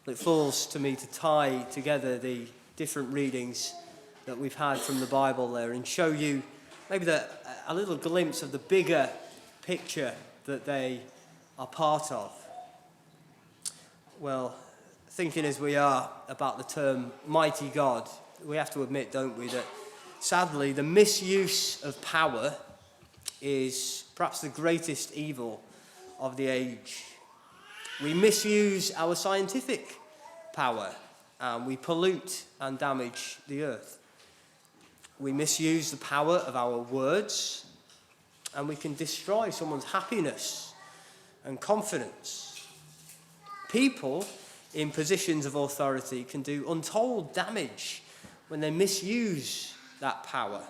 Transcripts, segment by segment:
It falls to me to tie together the different readings that we've had from the Bible there and show you maybe a little glimpse of the bigger picture that they are part of. Well, thinking as we are about the term mighty God, we have to admit, don't we, that sadly the misuse of power is perhaps the greatest evil of the age. We misuse our scientific power and we pollute and damage the earth. We misuse the power of our words and we can destroy someone's happiness and confidence. People in positions of authority can do untold damage when they misuse that power.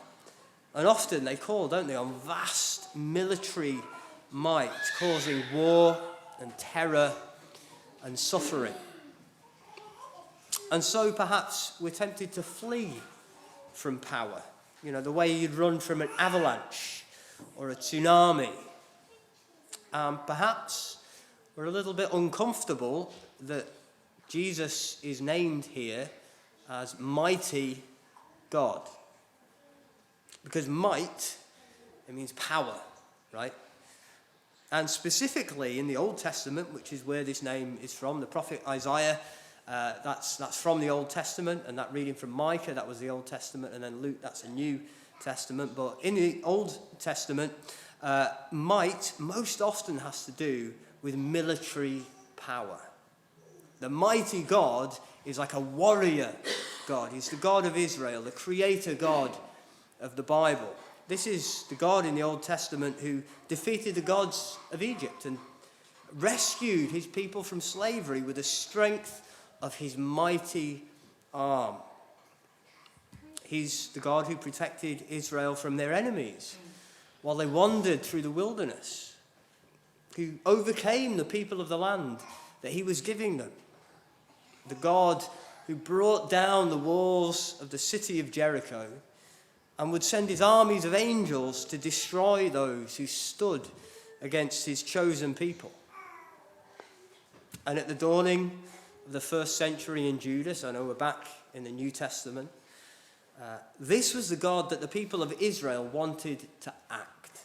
And often they call, don't they, on vast military might, causing war and terror and suffering. And so perhaps we're tempted to flee from power. You know, the way you'd run from an avalanche or a tsunami. Perhaps we're a little bit uncomfortable that Jesus is named here as mighty God. Because might, it means power, right? And specifically in the Old Testament, which is where this name is from, the prophet Isaiah, that's from the Old Testament, and that reading from Micah, that was the Old Testament, and then Luke, that's a New Testament. But in the Old Testament, might most often has to do with military power. The mighty God is like a warrior God. He's the God of Israel, the creator God of the Bible. This is the God in the Old Testament who defeated the gods of Egypt and rescued his people from slavery with the strength of his mighty arm. He's the God who protected Israel from their enemies while they wandered through the wilderness, who overcame the people of the land that he was giving them. The God who brought down the walls of the city of Jericho and would send his armies of angels to destroy those who stood against his chosen people. And at the dawning of the first century in Judah, so I know we're back in the New Testament, this was the God that the people of Israel wanted to act.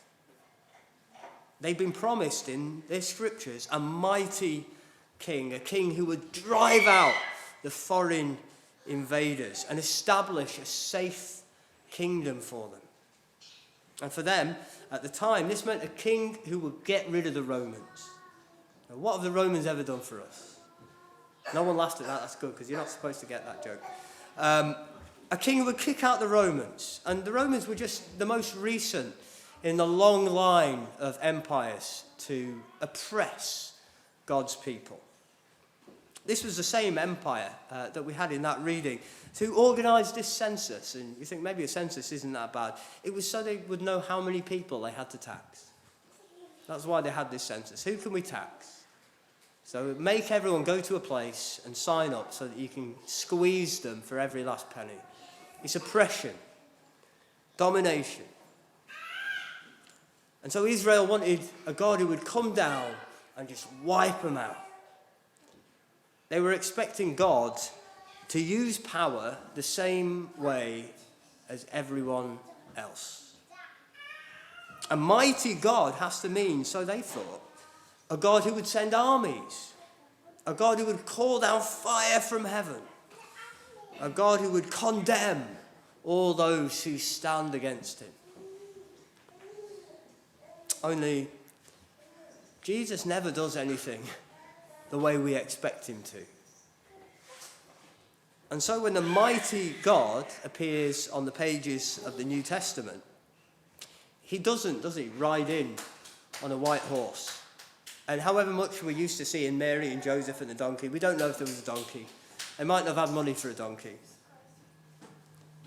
They'd been promised in their scriptures a mighty king, a king who would drive out the foreign invaders and establish a safe kingdom for them. And for them, at the time, this meant a king who would get rid of the Romans. Now, what have the Romans ever done for us? No one laughed at that. That's good, because you're not supposed to get that joke. A king who would kick out the Romans. And the Romans were just the most recent in the long line of empires to oppress God's people. This was the same empire that we had in that reading to organise this census. And you think maybe a census isn't that bad. It was so they would know how many people they had to tax. That's why they had this census. Who can we tax? So make everyone go to a place and sign up so that you can squeeze them for every last penny. It's oppression, domination. And so Israel wanted a God who would come down and just wipe them out. They were expecting God to use power the same way as everyone else. A mighty God has to mean, so they thought, a God who would send armies, a God who would call down fire from heaven, a God who would condemn all those who stand against him. Only Jesus never does anything the way we expect him to. And so when the mighty God appears on the pages of the New Testament, he doesn't, does he, ride in on a white horse. And however much we're used to seeing Mary and Joseph and the donkey, we don't know if there was a donkey. They might not have had money for a donkey.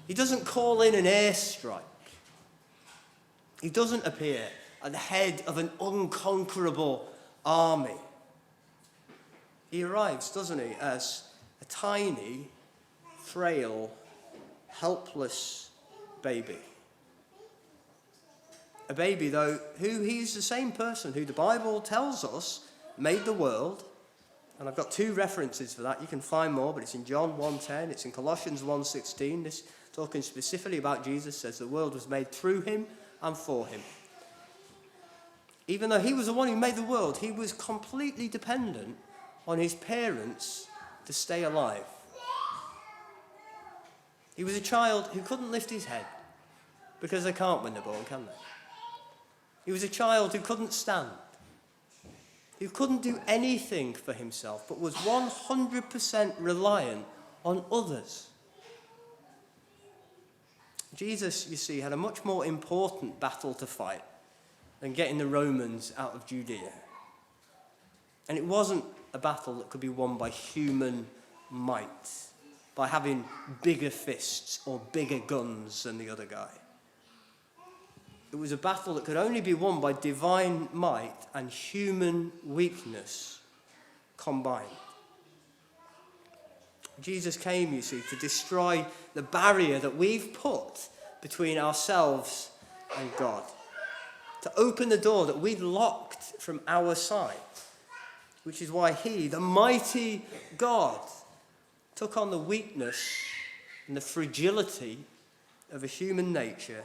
He doesn't call in an airstrike. He doesn't appear at the head of an unconquerable army. He arrives, doesn't he, as a tiny, frail, helpless baby. A baby, though, who he's the same person who the Bible tells us made the world And I've got two references for that. You can find more, but it's in John 1:10, it's in Colossians 1:16. This, talking specifically about Jesus, says the world was made through him and for him. Even though he was the one who made the world, he was completely dependent on his parents to stay alive. He was a child who couldn't lift his head because they can't when they're born, can they? He was a child who couldn't stand, who couldn't do anything for himself, but was 100% reliant on others. Jesus, you see, had a much more important battle to fight than getting the Romans out of Judea. And it wasn't a battle that could be won by human might, by having bigger fists or bigger guns than the other guy. It was a battle that could only be won by divine might and human weakness combined. Jesus came, you see, to destroy the barrier that we've put between ourselves and God, to open the door that we'd locked from our side, which is why he, the mighty God, took on the weakness and the fragility of a human nature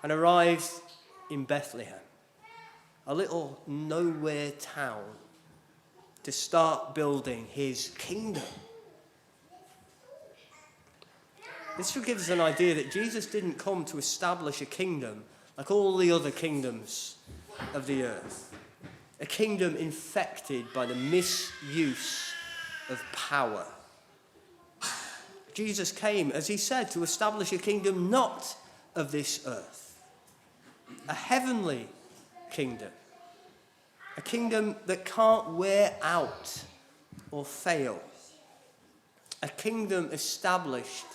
and arrived in Bethlehem, a little nowhere town, to start building his kingdom. This should give us an idea that Jesus didn't come to establish a kingdom like all the other kingdoms of the earth, a kingdom infected by the misuse of power. Jesus came, as he said, to establish a kingdom not of this earth, a heavenly kingdom, a kingdom that can't wear out or fail, a kingdom established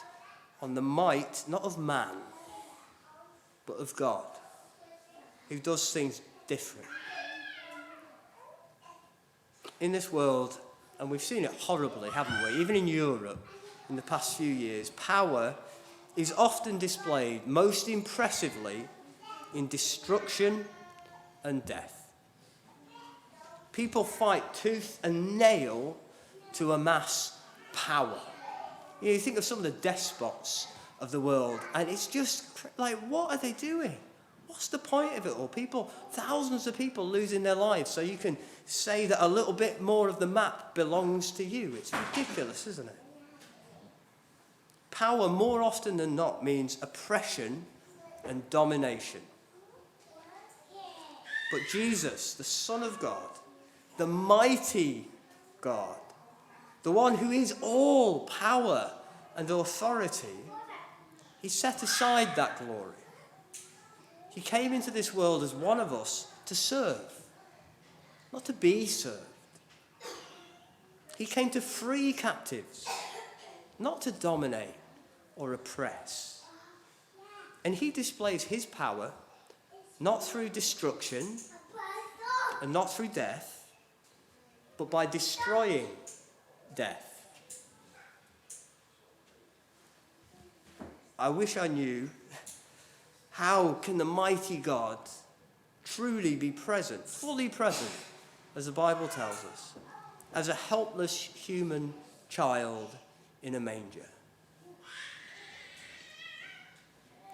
on the might, not of man, but of God, who does things different. In this world, and we've seen it horribly, haven't we, even in Europe in the past few years, power is often displayed most impressively in destruction and death. People fight tooth and nail to amass power. You think of some of the despots of the world, and it's just like, what are they doing? What's the point of it all? Thousands of people losing their lives so you can say that a little bit more of the map belongs to you. It's ridiculous, isn't it? Power, more often than not, means oppression and domination. But Jesus, the Son of God, the mighty God, the one who is all power and authority, he set aside that glory. He came into this world as one of us to serve, not to be served. He came to free captives, not to dominate or oppress. And he displays his power not through destruction and not through death, but by destroying death. I wish I knew, how can the mighty God truly be present, fully present, as the Bible tells us, as a helpless human child in a manger?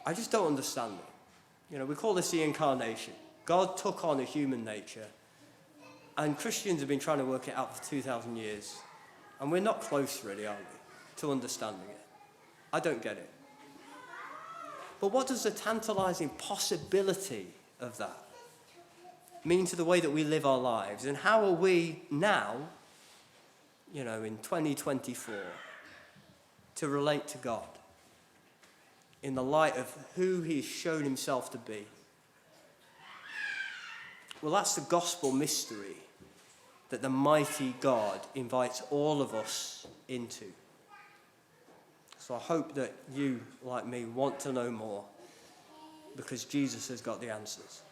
I just don't understand it. You know, we call this the incarnation. God took on a human nature, and Christians have been trying to work it out for 2,000 years, and we're not close really, are we, to understanding it? I don't get it. But what does the tantalizing possibility of that mean to the way that we live our lives? And how are we now, you know, in 2024, to relate to God in the light of who he has shown himself to be? Well, that's the gospel mystery that the mighty God invites all of us into. So I hope that you, like me, want to know more, because Jesus has got the answers.